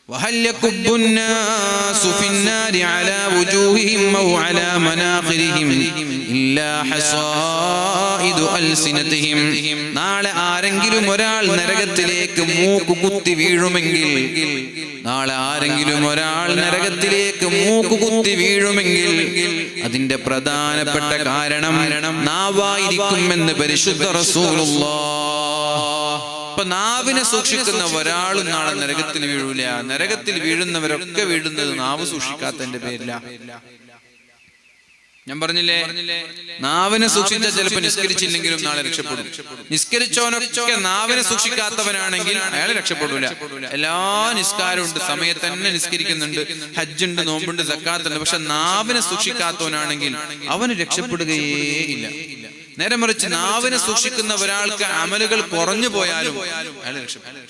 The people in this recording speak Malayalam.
وهل يكب الناس في النار على وجوههم أو على مناخرهم إلا حصائد ألسنتهم. നാളെ ആരെങ്കിലും ഒരാൾ നരകത്തിലേക്ക് മൂക്ക് കുത്തി വീഴുമെങ്കിൽ, നാളെ ആരെങ്കിലും ഒരാൾ നരകത്തിലേക്ക് മൂക്ക് കുത്തി വീഴുമെങ്കിൽ അതിന്റെ പ്രധാനപ്പെട്ട കാരണം നാവായിരിക്കുമെന്ന് പരിശുദ്ധ റസൂലുള്ളാഹ്. അപ്പൊ നാവിനെ സൂക്ഷിക്കുന്ന ഒരാളും നാളെ നരകത്തിൽ വീഴൂല. നരകത്തിൽ വീഴുന്നവരൊക്കെ വീഴുന്നത് നാവ് സൂക്ഷിക്കാത്തതിന്റെ പേരില. ഞാൻ പറഞ്ഞില്ലേ, നാവിനെ സൂക്ഷിച്ച ചിലപ്പോൾ നിസ്കരിച്ചില്ലെങ്കിലും നാളെ രക്ഷപ്പെടും. നിസ്കരിച്ചവനൊക്കെ നാവിനെ സൂക്ഷിക്കാത്തവനാണെങ്കിൽ അയാൾ രക്ഷപ്പെടൂല. എല്ലാ നിസ്കാരവും ഉണ്ട്, സമയത്ത് തന്നെ നിസ്കരിക്കുന്നുണ്ട്, ഹജ്ജുണ്ട്, നോമ്പുണ്ട്, സക്കാത്തുണ്ട്. പക്ഷെ നാവിനെ സൂക്ഷിക്കാത്തവനാണെങ്കിൽ അവന് രക്ഷപ്പെടുകയേ ഇല്ല. നേരെ മറിച്ച് നാവിനെ സൂക്ഷിക്കുന്ന ഒരാൾക്ക് അമലുകൾ കുറഞ്ഞു പോയാലും അയാൾ രക്ഷപ്പെടും.